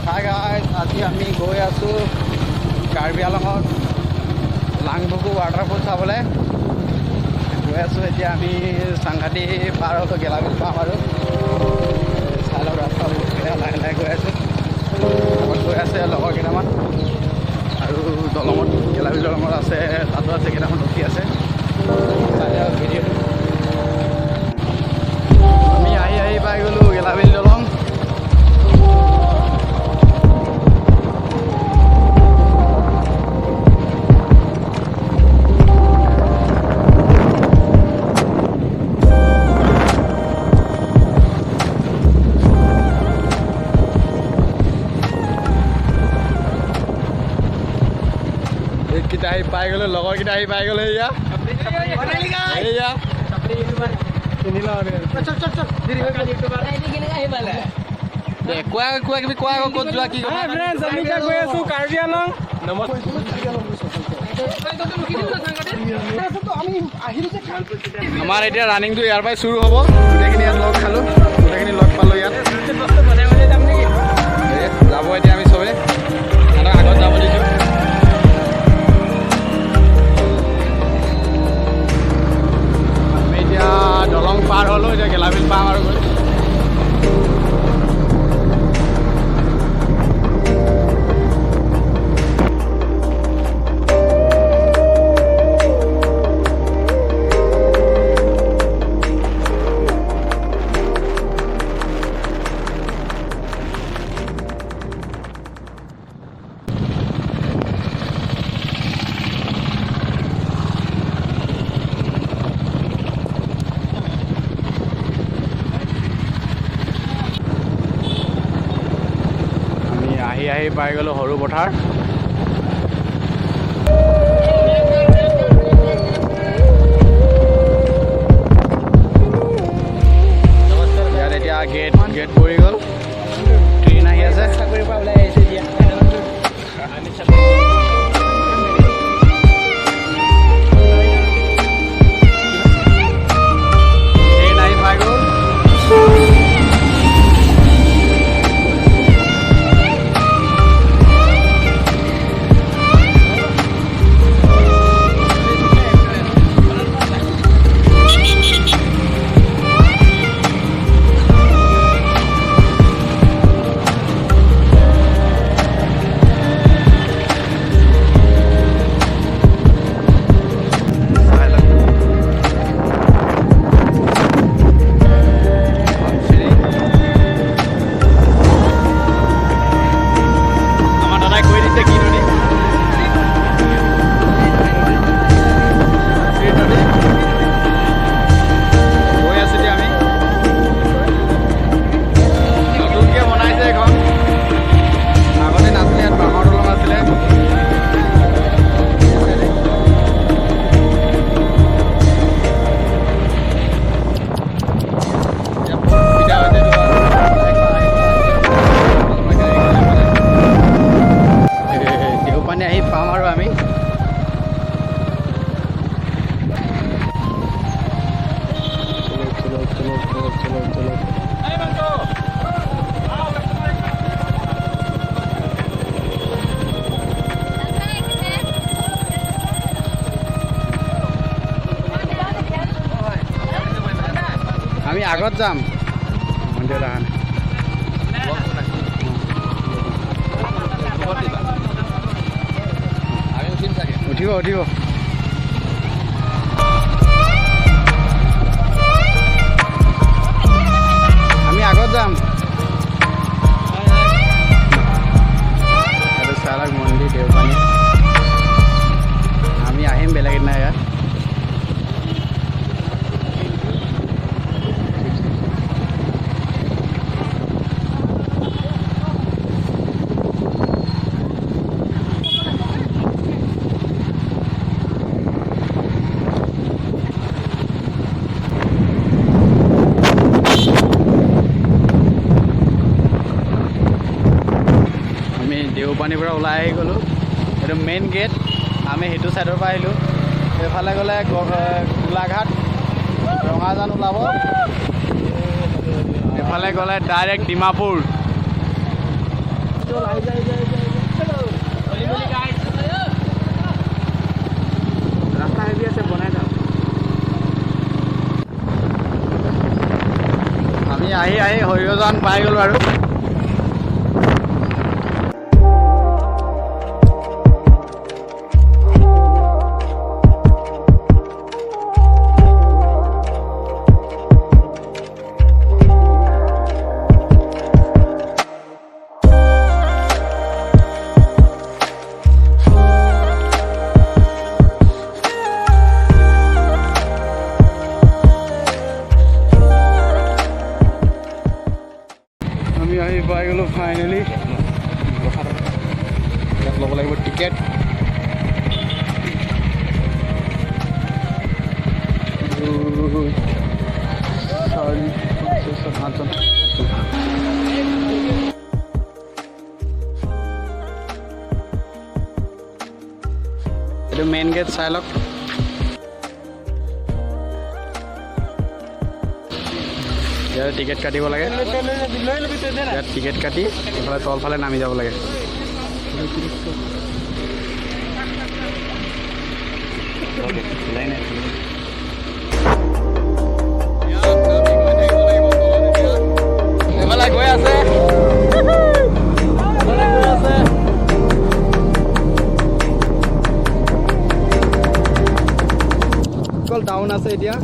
Hi guys, আজি আমি গৈ আছো karbi alongot Langvoku waterfall চাবলে গৈ আছো এতিয়া আমি সাংঘাতি পাৰ হতো গেলাবিল পাম আৰু চালৰ ৰাস্তা লাহে লাহে গৈ আছো গৈ আছে লগৰ কেইটামান আৰু দলঙত গেলাবিল দলঙত আছে তাতো আছে কেইটামান ৰখি আছে ভিডিঅ'টো আমি আহি পাই গ'লো গেলাবিল দলং kita hi pai gelo logor kita hi pai gelo ya iya ini lo chop diri hoy kali youtuber ini gini ahi bale de kuwa kod jua ki ha friends ami ka goi asu karbi along আমাৰ এতিয়া running টো ইয়াৰ পৰাই শুরু হ'ব গোটেইখিনি লগ খালো গোটেইখিনি লগ পালো ইয়াত যাব এতিয়া আমি সবে আগত যাব দিছো দলং পাৰ হলো এতিয়া গেলাবিল পাম আৰু গৈ আহি পাই গ'লো সৰু পথাৰ ইয়াত এতিয়া গেট পৰি গ'ল ট্ৰেইন আহি আছে চাকৰিৰ পৰা ওলাই আহিছে এতিয়া ট্ৰেইন আহি পাই গ'ল আমি আগত যাম মন্দিৰ আহা উঠিব আমি আগত যাম আৰু চালাক মন্দিৰ দেওপানী আমি আহিম বেলেগ দিনা ইয়াত দেওপানীৰ পৰা ওলাই আহি গ'লো এইটো মেইন গেট আমি সেইটো সাইডৰ পৰা আহিলো এফালে গ'লে গোলাঘাট ৰঙাজান ওলাব এফালে গ'লে ডাইৰেক্ট ডিমাপুৰ প্ৰিয়জন পাই গ'লো আৰু আমি পাই গ'লো ফাইনেলি ল'ব লাগিব টিকেট এইটো মেইন গেট চাই লওক ইয়াত টিকেট কাটিব লাগে ইয়াত টিকেট কাটি এইফালে তলফালে নামি যাব লাগে এইফালে গৈ আছে অকল ডাউন আছে এতিয়া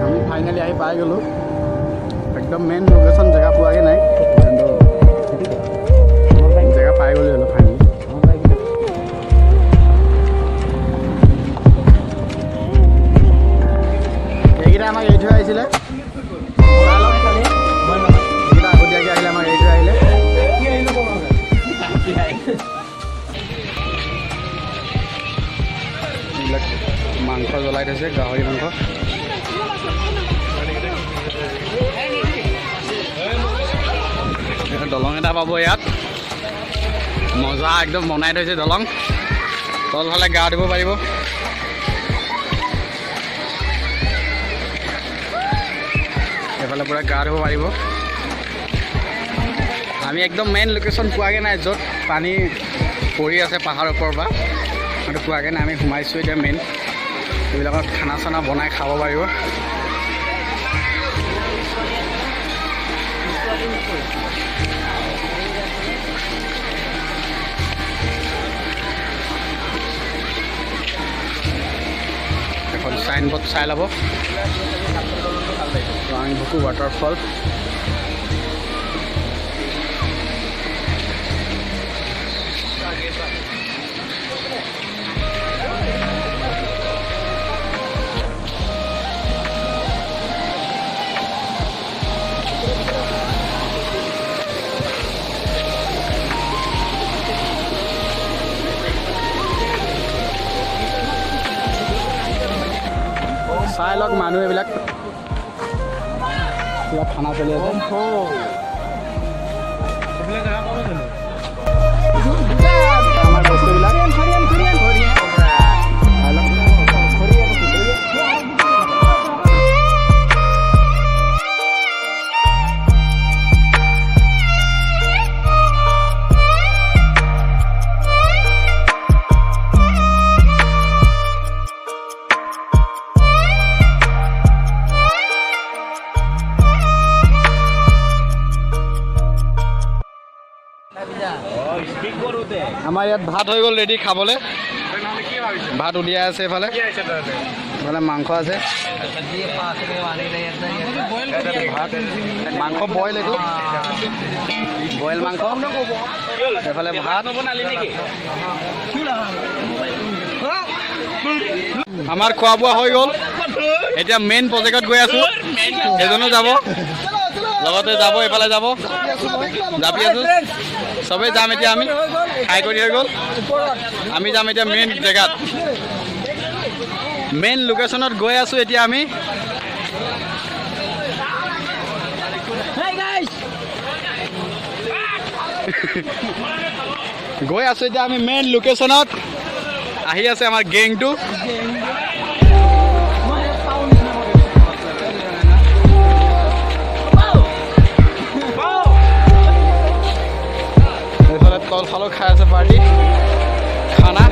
আমি ফাইনেলি আহি পাই গ'লো একদম মেইন লোকেশ্যন জেগা পোৱাগৈ নাই জেগা পাই গ'লো হ'লো ফাইনেলি এইকেইটা আমাক এৰি থৈ আহিছিলে এইকেইটা আগতীয়াকৈ আহিলে আমাক এৰি থৈ আহিলে এইবিলাক মাংস জ্বলাই থৈছে গাহৰি মাংস দলং এটা পাব ইয়াত মজা একদম বনাই থৈছে দলং তলফালে গা ধুব পাৰিব এইফালে পূৰা গা ধুব পাৰিব আমি একদম মেইন লোকেশ্যন পোৱাগৈ নাই য'ত পানী পৰি আছে পাহাৰৰ ওপৰৰ পৰা সেইটো পোৱাগৈ নাই আমি সোমাইছোঁ এতিয়া মেইন এইবিলাকত খানা চানা বনাই খাব পাৰিব এখন চাইনবোৰ্ড চাই ল'ব লাংভকু waterfall চাই লওক মানুহ এইবিলাক কিবা খানা চলি আছে আমাৰ বস্তুবিলাক আমাৰ ইয়াত ভাত হৈ গ'ল ৰেডি খাবলৈ ভাত উলিয়াই আছে এইফালে এইফালে মাংস আছে মাংস বইল এইটো বইল মাংস এইফালে ভাত আমাৰ খোৱা বোৱা হৈ গ'ল এতিয়া মেইন প্ৰজেক্টত গৈ আছোঁ এজনো যাব লগতে যাব এইফালে যাব যাবি আছো চবেই যাম এতিয়া আমি খাই কৰি হৈ গ'ল আমি যাম এতিয়া মেইন জেগাত মেইন লোকেশ্যনত গৈ আছোঁ এতিয়া আমি গৈ আছোঁ এতিয়া আমি মেইন লোকেশ্যনত আহি আছে আমাৰ গেংটো এইফালে তলফালেও খাই আছে পাৰ্টি খানা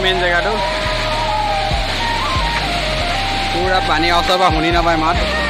মেইন জেগাটো পুৰা পানী অৱস্থা বা শুনি নাপায় মাত